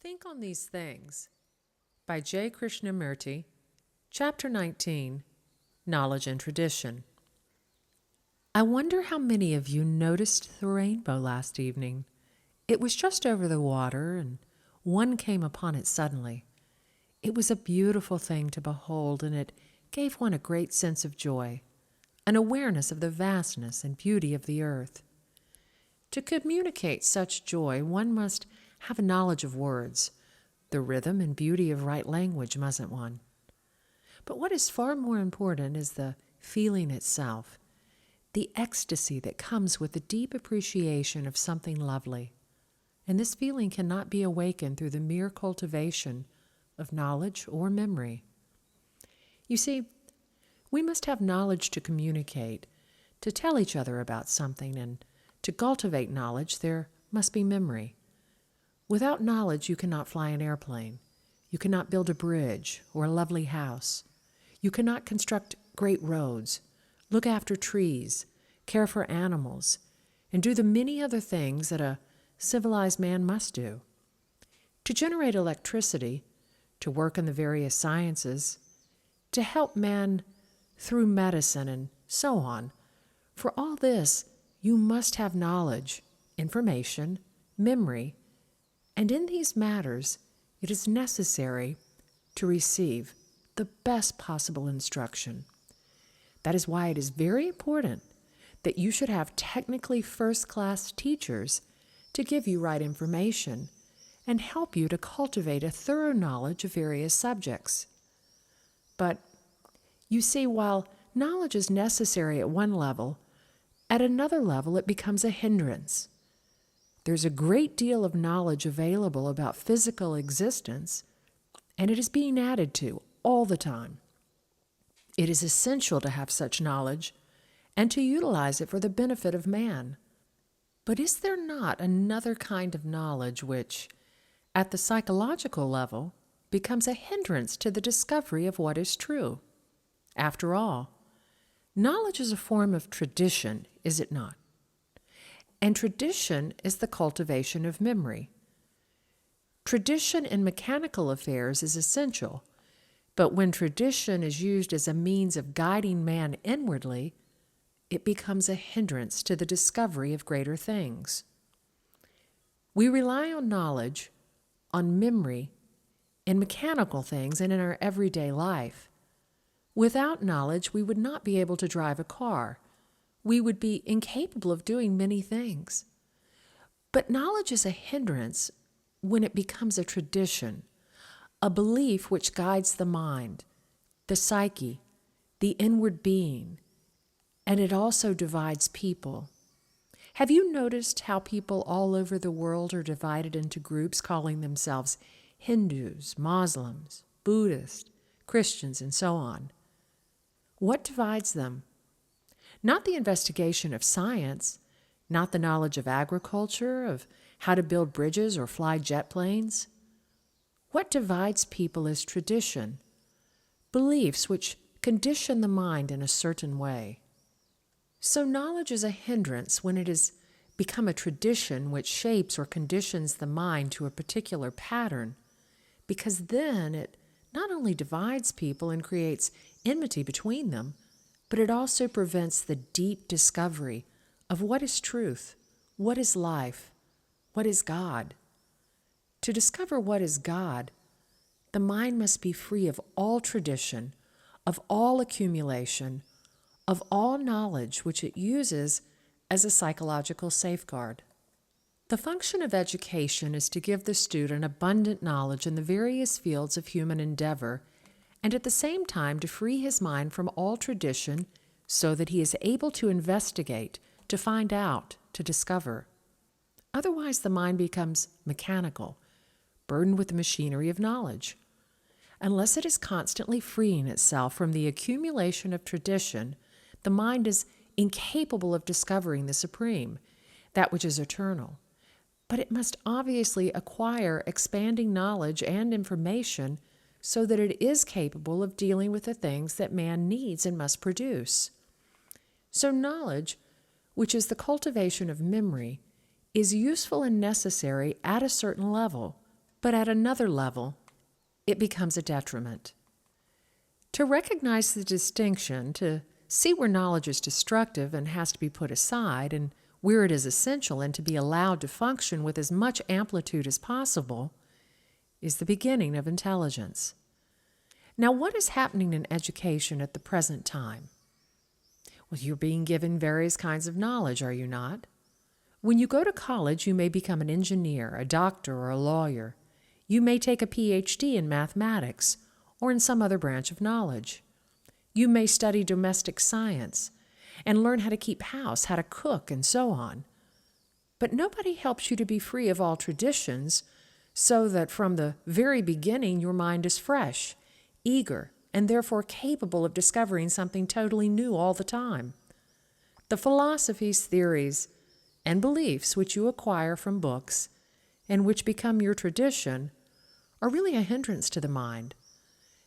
Think on These Things by J. Krishnamurti, Chapter 19, Knowledge and Tradition. I wonder how many of you noticed the rainbow last evening. It was just over the water, and one came upon it suddenly. It was a beautiful thing to behold, and it gave one a great sense of joy, an awareness of the vastness and beauty of the earth. To communicate such joy, one must have a knowledge of words. The rhythm and beauty of right language, mustn't one? But what is far more important is the feeling itself, the ecstasy that comes with the deep appreciation of something lovely. And this feeling cannot be awakened through the mere cultivation of knowledge or memory. You see, we must have knowledge to communicate, to tell each other about something, and to cultivate knowledge there must be memory. Without knowledge, you cannot fly an airplane. You cannot build a bridge or a lovely house. You cannot construct great roads, look after trees, care for animals, and do the many other things that a civilized man must do. To generate electricity, to work in the various sciences, to help man through medicine, and so on. For all this, you must have knowledge, information, memory, and in these matters, it is necessary to receive the best possible instruction. That is why it is very important that you should have technically first-class teachers to give you right information and help you to cultivate a thorough knowledge of various subjects. But, you see, while knowledge is necessary at one level, at another level it becomes a hindrance. There's a great deal of knowledge available about physical existence, and it is being added to all the time. It is essential to have such knowledge and to utilize it for the benefit of man. But is there not another kind of knowledge which, at the psychological level, becomes a hindrance to the discovery of what is true? After all, knowledge is a form of tradition, is it not? And tradition is the cultivation of memory. Tradition in mechanical affairs is essential, but when tradition is used as a means of guiding man inwardly, it becomes a hindrance to the discovery of greater things. We rely on knowledge, on memory, in mechanical things and in our everyday life. Without knowledge, we would not be able to drive a car. We would be incapable of doing many things. But knowledge is a hindrance when it becomes a tradition, a belief which guides the mind, the psyche, the inward being, and it also divides people. Have you noticed how people all over the world are divided into groups calling themselves Hindus, Muslims, Buddhists, Christians, and so on? What divides them? Not the investigation of science, not the knowledge of agriculture, of how to build bridges or fly jet planes. What divides people is tradition, beliefs which condition the mind in a certain way. So knowledge is a hindrance when it has become a tradition which shapes or conditions the mind to a particular pattern, because then it not only divides people and creates enmity between them, but it also prevents the deep discovery of what is truth, what is life, what is God. To discover what is God, the mind must be free of all tradition, of all accumulation, of all knowledge which it uses as a psychological safeguard. The function of education is to give the student abundant knowledge in the various fields of human endeavor, and at the same time to free his mind from all tradition so that he is able to investigate, to find out, to discover. Otherwise, the mind becomes mechanical, burdened with the machinery of knowledge. Unless it is constantly freeing itself from the accumulation of tradition, the mind is incapable of discovering the supreme, that which is eternal. But it must obviously acquire expanding knowledge and information so that it is capable of dealing with the things that man needs and must produce. So knowledge, which is the cultivation of memory, is useful and necessary at a certain level, but at another level, it becomes a detriment. To recognize the distinction, to see where knowledge is destructive and has to be put aside, and where it is essential and to be allowed to function with as much amplitude as possible, is the beginning of intelligence. Now, what is happening in education at the present time? Well, you're being given various kinds of knowledge, are you not? When you go to college, you may become an engineer, a doctor, or a lawyer. You may take a PhD in mathematics or in some other branch of knowledge. You may study domestic science and learn how to keep house, how to cook, and so on. But nobody helps you to be free of all traditions so that from the very beginning your mind is fresh, eager, and therefore capable of discovering something totally new all the time. The philosophies, theories, and beliefs which you acquire from books and which become your tradition are really a hindrance to the mind,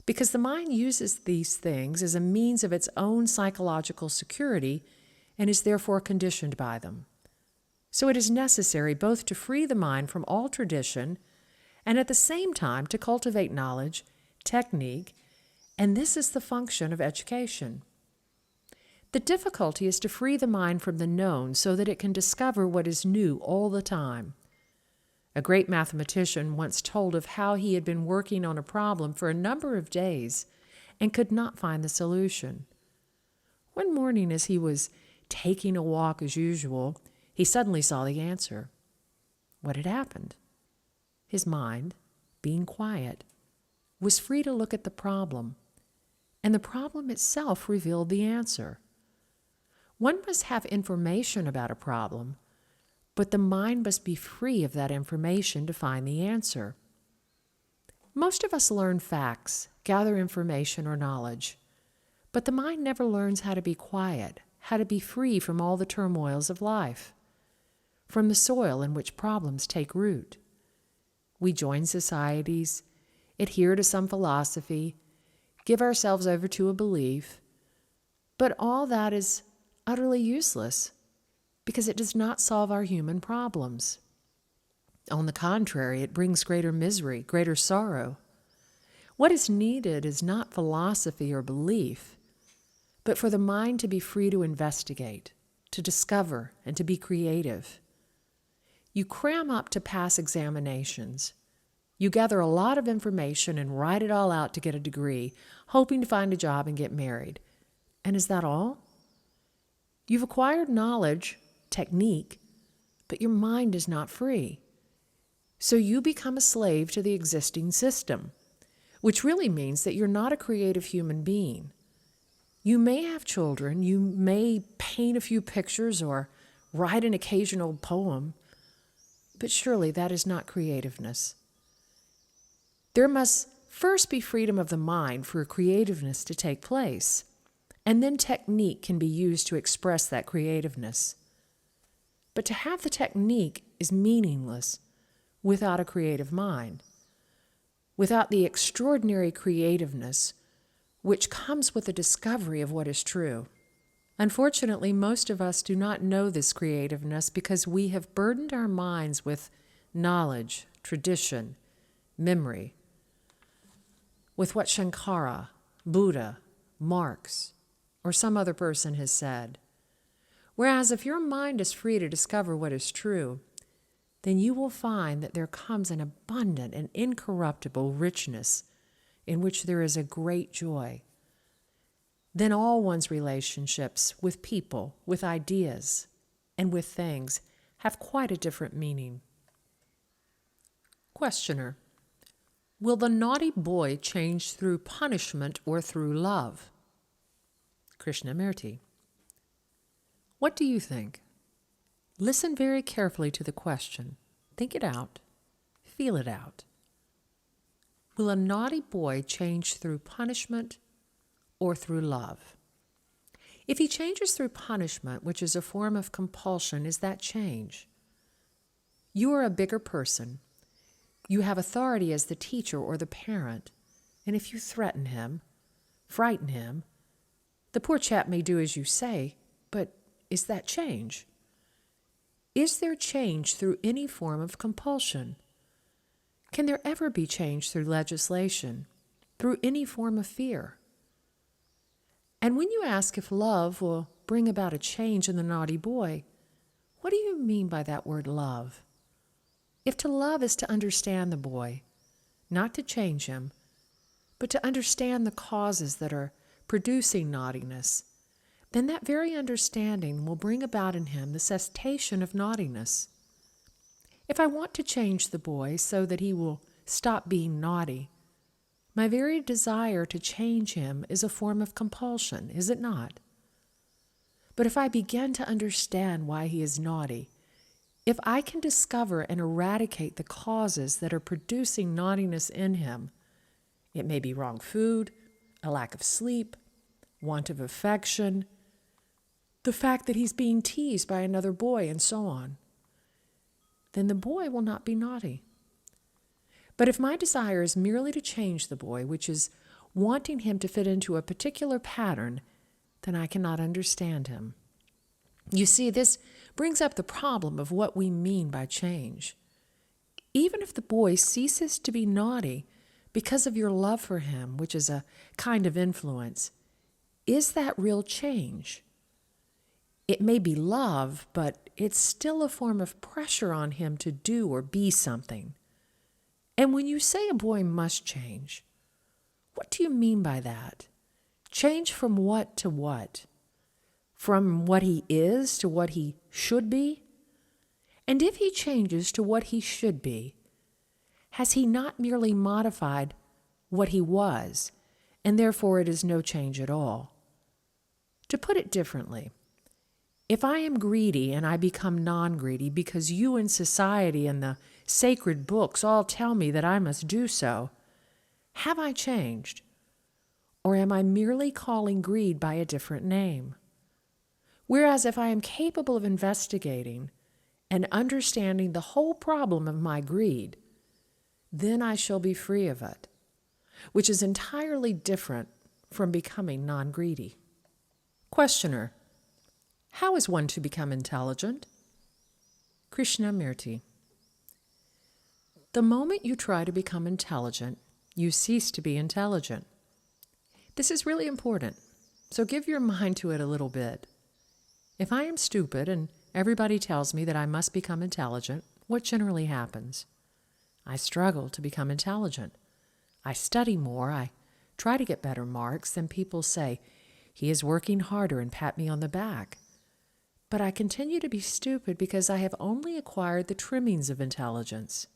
because the mind uses these things as a means of its own psychological security and is therefore conditioned by them. So it is necessary both to free the mind from all tradition and at the same time to cultivate knowledge, technique, and this is the function of education. The difficulty is to free the mind from the known so that it can discover what is new all the time. A great mathematician once told of how he had been working on a problem for a number of days and could not find the solution. One morning, as he was taking a walk as usual, he suddenly saw the answer. What had happened? His mind, being quiet, was free to look at the problem, and the problem itself revealed the answer. One must have information about a problem, but the mind must be free of that information to find the answer. Most of us learn facts, gather information or knowledge, but the mind never learns how to be quiet, how to be free from all the turmoils of life, from the soil in which problems take root. We join societies, adhere to some philosophy, give ourselves over to a belief, but all that is utterly useless because it does not solve our human problems. On the contrary, it brings greater misery, greater sorrow. What is needed is not philosophy or belief, but for the mind to be free to investigate, to discover, and to be creative. You cram up to pass examinations. You gather a lot of information and write it all out to get a degree, hoping to find a job and get married. And is that all? You've acquired knowledge, technique, but your mind is not free. So you become a slave to the existing system, which really means that you're not a creative human being. You may have children, you may paint a few pictures or write an occasional poem, but surely that is not creativeness. There must first be freedom of the mind for creativeness to take place, and then technique can be used to express that creativeness. But to have the technique is meaningless without a creative mind, without the extraordinary creativeness which comes with the discovery of what is true. Unfortunately, most of us do not know this creativeness because we have burdened our minds with knowledge, tradition, memory, with what Shankara, Buddha, Marx, or some other person has said. Whereas if your mind is free to discover what is true, then you will find that there comes an abundant and incorruptible richness in which there is a great joy. Then all one's relationships with people, with ideas, and with things have quite a different meaning. Questioner: will the naughty boy change through punishment or through love? Krishnamurti: what do you think? Listen very carefully to the question. Think it out. Feel it out. Will a naughty boy change through punishment or through love? If he changes through punishment, which is a form of compulsion, is that change? You are a bigger person. You have authority as the teacher or the parent, and if you threaten him, frighten him, the poor chap may do as you say, but is that change? Is there change through any form of compulsion? Can there ever be change through legislation, through any form of fear? And when you ask if love will bring about a change in the naughty boy, what do you mean by that word love? If to love is to understand the boy, not to change him, but to understand the causes that are producing naughtiness, then that very understanding will bring about in him the cessation of naughtiness. If I want to change the boy so that he will stop being naughty, my very desire to change him is a form of compulsion, is it not? But if I begin to understand why he is naughty, if I can discover and eradicate the causes that are producing naughtiness in him, it may be wrong food, a lack of sleep, want of affection, the fact that he's being teased by another boy, and so on, then the boy will not be naughty. But if my desire is merely to change the boy, which is wanting him to fit into a particular pattern, then I cannot understand him. You see, this brings up the problem of what we mean by change. Even if the boy ceases to be naughty because of your love for him, which is a kind of influence, is that real change? It may be love, but it's still a form of pressure on him to do or be something. And when you say a boy must change, what do you mean by that? Change from what to what? From what he is to what he should be? And if he changes to what he should be, has he not merely modified what he was, and therefore it is no change at all? To put it differently, if I am greedy and I become non-greedy because you in society and the sacred books all tell me that I must do so, have I changed? Or am I merely calling greed by a different name? Whereas if I am capable of investigating and understanding the whole problem of my greed, then I shall be free of it, which is entirely different from becoming non-greedy. Questioner: how is one to become intelligent? Krishnamurti: the moment you try to become intelligent, you cease to be intelligent. This is really important, so give your mind to it a little bit. If I am stupid and everybody tells me that I must become intelligent, what generally happens? I struggle to become intelligent. I study more, I try to get better marks, then people say, he is working harder, and pat me on the back. But I continue to be stupid because I have only acquired the trimmings of intelligence.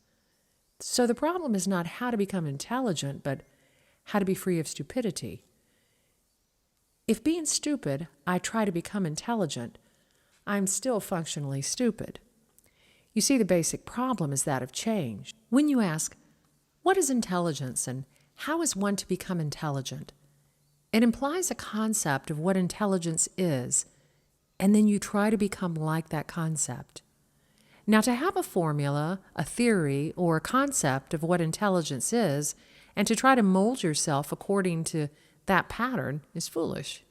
So the problem is not how to become intelligent, but how to be free of stupidity. If being stupid, I try to become intelligent, I'm still functionally stupid. You see, the basic problem is that of change. When you ask, what is intelligence and how is one to become intelligent? It implies a concept of what intelligence is, and then you try to become like that concept. Now, to have a formula, a theory, or a concept of what intelligence is, and to try to mold yourself according to that pattern is foolish,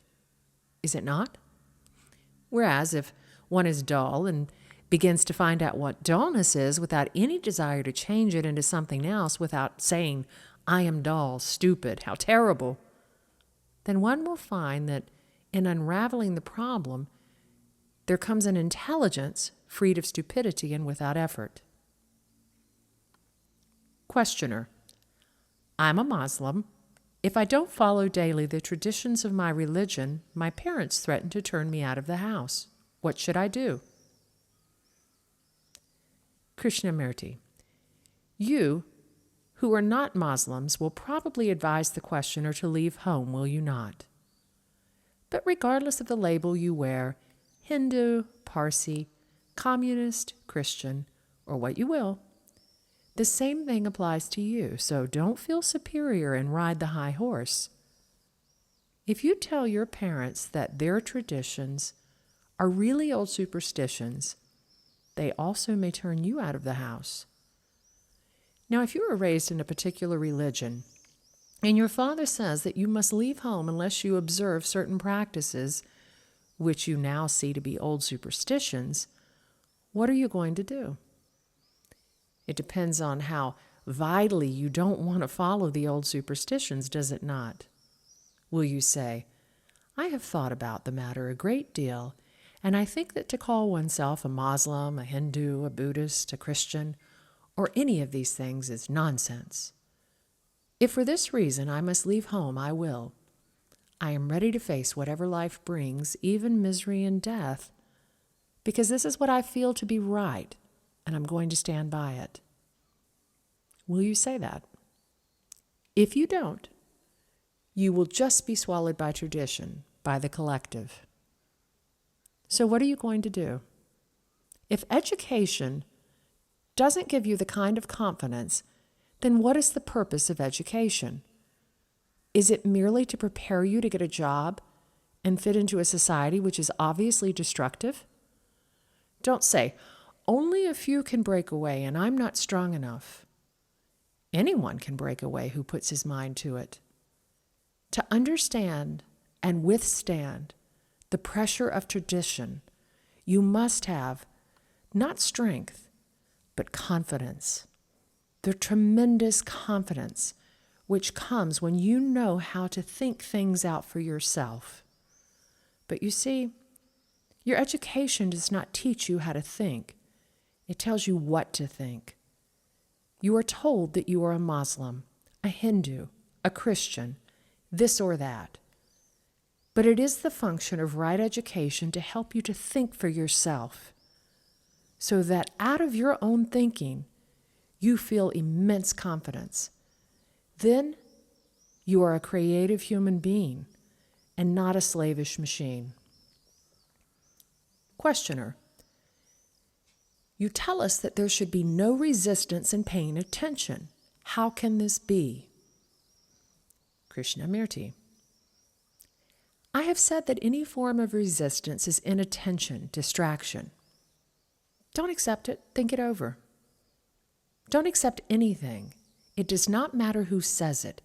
is it not? Whereas if one is dull and begins to find out what dullness is without any desire to change it into something else, without saying, I am dull, stupid, how terrible, then one will find that in unraveling the problem, there comes an intelligence freed of stupidity and without effort. Questioner: I'm a Muslim. If I don't follow daily the traditions of my religion, my parents threaten to turn me out of the house. What should I do? Krishnamurti: you, who are not Muslims, will probably advise the questioner to leave home, will you not? But regardless of the label you wear, Hindu, Parsi, communist, Christian, or what you will, the same thing applies to you, so don't feel superior and ride the high horse. If you tell your parents that their traditions are really old superstitions, they also may turn you out of the house. Now, if you were raised in a particular religion, and your father says that you must leave home unless you observe certain practices, which you now see to be old superstitions, what are you going to do? It depends on how vitally you don't want to follow the old superstitions, does it not? Will you say, I have thought about the matter a great deal, and I think that to call oneself a Muslim, a Hindu, a Buddhist, a Christian, or any of these things is nonsense. If for this reason I must leave home, I will. I am ready to face whatever life brings, even misery and death, because this is what I feel to be right, and I'm going to stand by it. Will you say that? If you don't, you will just be swallowed by tradition, by the collective. So what are you going to do? If education doesn't give you the kind of confidence, then what is the purpose of education? Is it merely to prepare you to get a job and fit into a society which is obviously destructive? Don't say, only a few can break away and I'm not strong enough. Anyone can break away who puts his mind to it. To understand and withstand the pressure of tradition, you must have not strength, but confidence. The tremendous confidence which comes when you know how to think things out for yourself. But you see, your education does not teach you how to think. It tells you what to think. You are told that you are a Muslim, a Hindu, a Christian, this or that. But it is the function of right education to help you to think for yourself, so that out of your own thinking, you feel immense confidence. Then you are a creative human being and not a slavish machine. Questioner: you tell us that there should be no resistance in paying attention. How can this be? Krishnamurti: I have said that any form of resistance is inattention, distraction. Don't accept it. Think it over. Don't accept anything. It does not matter who says it,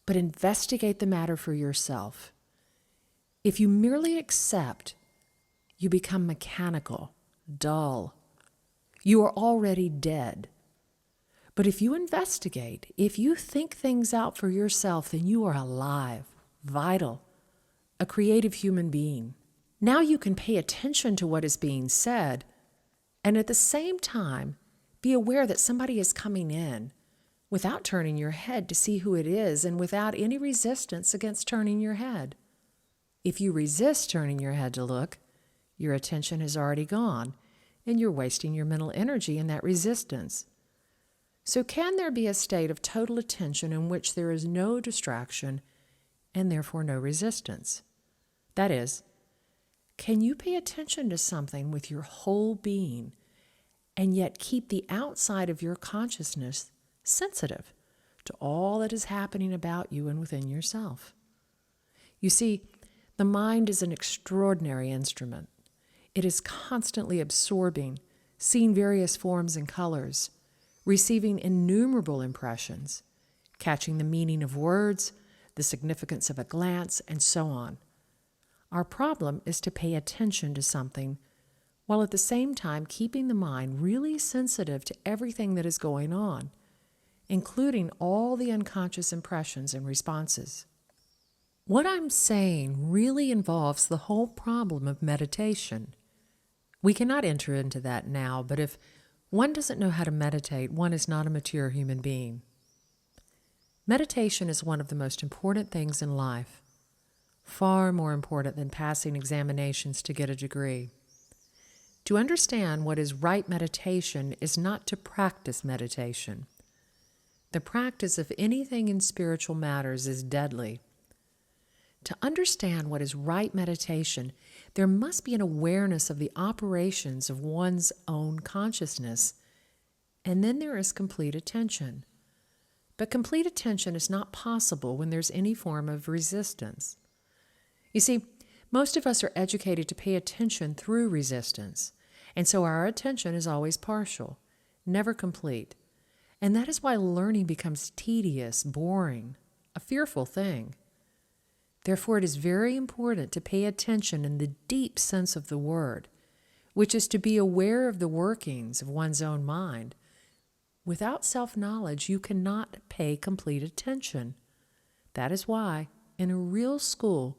but investigate the matter for yourself. If you merely accept, you become mechanical, dull. You are already dead. But if you investigate, if you think things out for yourself, then you are alive, vital, a creative human being. Now you can pay attention to what is being said, and at the same time, be aware that somebody is coming in without turning your head to see who it is and without any resistance against turning your head. If you resist turning your head to look, your attention has already gone, and you're wasting your mental energy in that resistance. So can there be a state of total attention in which there is no distraction and therefore no resistance? That is, can you pay attention to something with your whole being and yet keep the outside of your consciousness sensitive to all that is happening about you and within yourself? You see, the mind is an extraordinary instrument. It is constantly absorbing, seeing various forms and colors, receiving innumerable impressions, catching the meaning of words, the significance of a glance, and so on. Our problem is to pay attention to something while at the same time keeping the mind really sensitive to everything that is going on, including all the unconscious impressions and responses. What I'm saying really involves the whole problem of meditation. We cannot enter into that now, but if one doesn't know how to meditate, one is not a mature human being. Meditation is one of the most important things in life, far more important than passing examinations to get a degree. To understand what is right meditation is not to practice meditation. The practice of anything in spiritual matters is deadly. To understand what is right meditation, there must be an awareness of the operations of one's own consciousness, and then there is complete attention. But complete attention is not possible when there's any form of resistance. You see, most of us are educated to pay attention through resistance, and so our attention is always partial, never complete. And that is why learning becomes tedious, boring, a fearful thing. Therefore, it is very important to pay attention in the deep sense of the word, which is to be aware of the workings of one's own mind, Without self-knowledge, you cannot pay complete attention. That is why, in a real school,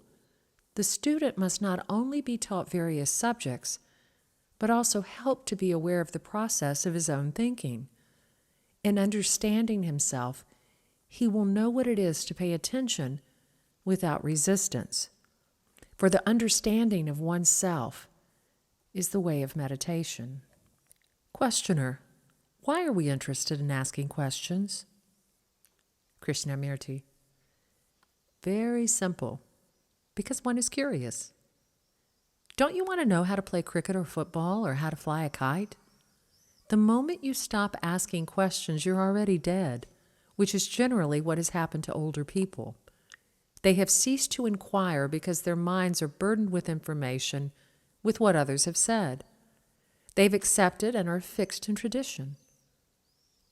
the student must not only be taught various subjects, but also help to be aware of the process of his own thinking. In understanding himself, he will know what it is to pay attention without resistance. For the understanding of oneself is the way of meditation. Questioner: why are we interested in asking questions? Krishnamurti: very simple. Because one is curious. Don't you want to know how to play cricket or football or how to fly a kite? The moment you stop asking questions, you're already dead, which is generally what has happened to older people. They have ceased to inquire because their minds are burdened with information, with what others have said. They've accepted and are fixed in tradition.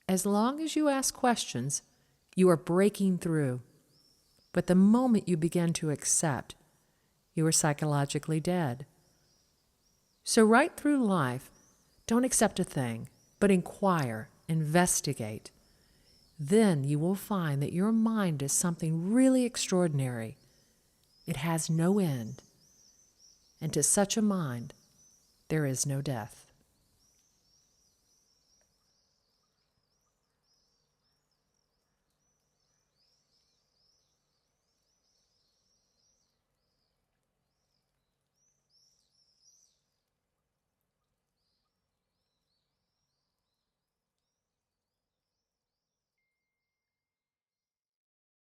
As long as you ask questions, you are breaking through. But the moment you begin to accept, you are psychologically dead. So right through life, don't accept a thing, but inquire, investigate. Then you will find that your mind is something really extraordinary. It has no end. And to such a mind, there is no death.